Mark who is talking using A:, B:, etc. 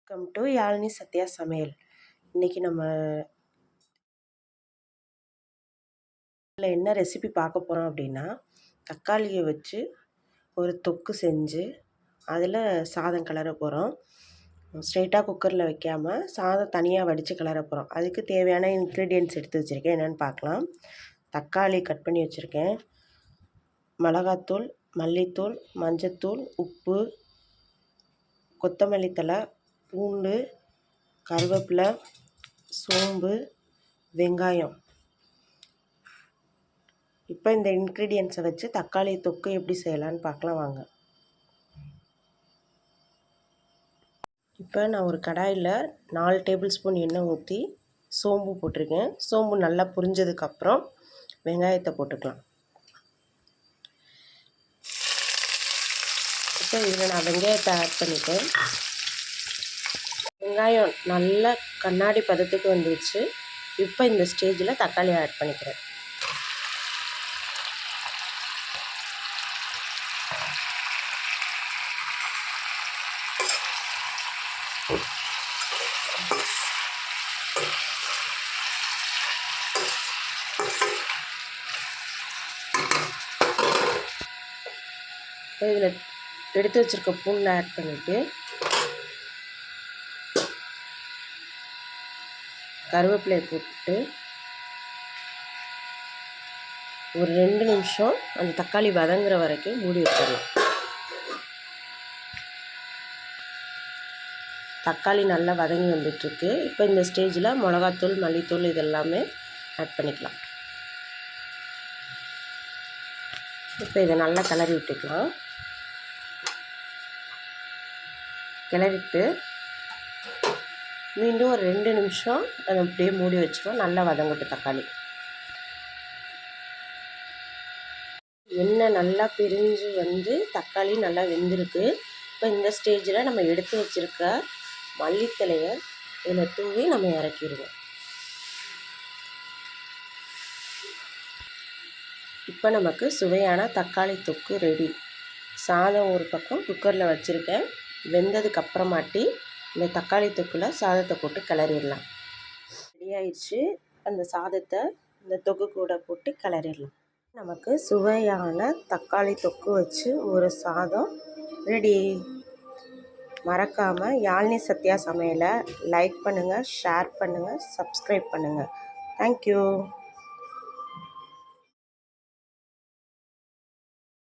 A: Welcome to Yazhini Sathya சமையல். இன்றைக்கி நம்ம என்ன ரெசிபி பார்க்க போகிறோம் அப்படின்னா, தக்காளியை வச்சு ஒரு தொக்கு செஞ்சு அதில் சாதம் கிளற போகிறோம். ஸ்ட்ரெயிட்டாக குக்கரில் வைக்காமல் சாதம் தனியாக வடித்து கிளற போகிறோம். அதுக்கு தேவையான இன்க்ரீடியன்ட்ஸ் எடுத்து வச்சுருக்கேன், என்னென்னு பார்க்கலாம். தக்காளி கட் பண்ணி வச்சுருக்கேன், மிளகாத்தூள், மல்லித்தூள், மஞ்சத்தூள், உப்பு, கொத்தமல்லி தழை, பூண்டு, கருவேப்பிலை, சோம்பு, வெங்காயம். இப்போ இந்த இன்க்ரீடியன்ட்ஸை வச்சு தக்காளி தொக்கு எப்படி செய்யலான்னு பார்க்கலாம் வாங்க. இப்போ நான் ஒரு கடாயில் 4 டேபிள் ஸ்பூன் எண்ணெய் ஊற்றி சோம்பு போட்டிருக்கேன். சோம்பு நல்லா புரிஞ்சதுக்கப்புறம் வெங்காயத்தை போட்டுக்கலாம். இப்போ இதில் நான் வெங்காயத்தை ஆட் பண்ணிட்டேன். வெங்காயம் நல்லா கண்ணாடி பதத்துக்கு வந்துடுச்சு. இப்போ இந்த ஸ்டேஜில் தக்காளி ஆட் பண்ணிக்கிறேன். இப்போ இதில் எடுத்து வச்சுருக்க பூண்டை ஆட் பண்ணிவிட்டு கருவேப்பிலையை போட்டு ஒரு 2 நிமிஷம் அந்த தக்காளி வதங்குற வரைக்கும் மூடி வச்சிடலாம். தக்காளி நல்லா வதங்கி வந்துட்டுருக்கு. இப்போ இந்த ஸ்டேஜில் மிளகாத்தூள், மல்லித்தூள் இதெல்லாமே ஆட் பண்ணிக்கலாம். இப்போ இதை நல்லா கிளறி விட்டுக்கலாம். கிளறிட்டு மீண்டும் ஒரு 2 நிமிஷம் அதை அப்படியே மூடி வச்சுருவோம். நல்லா வதங்கட்டும் தக்காளி. எண்ணெய் நல்லா பிரிஞ்சு வந்து தக்காளி நல்லா வெந்திருக்கு. இப்போ இந்த ஸ்டேஜில் நம்ம எடுத்து வச்சுருக்க மல்லித்தலையை இதில் தூவி நம்ம இறக்கிடுவோம். இப்போ நமக்கு சுவையான தக்காளி தொக்கு ரெடி. சாதம் ஒரு பக்கம் குக்கரில் வச்சுருக்கேன். வெந்ததுக்கு அப்புறமாட்டி இந்த தக்காளி தொக்கில் சாதத்தை போட்டு கிளறிடலாம். ரெடி ஆயிடுச்சு. அந்த சாதத்தை இந்த தொக்கு கூட போட்டு கிளறிடலாம். நமக்கு சுவையான தக்காளி தொக்கு வச்சு ஒரு சாதம் ரெடி. மறக்காமல் யாழினி சத்யா சமையலை லைக் பண்ணுங்கள், ஷேர் பண்ணுங்கள், சப்ஸ்கிரைப் பண்ணுங்கள். தேங்க்யூ.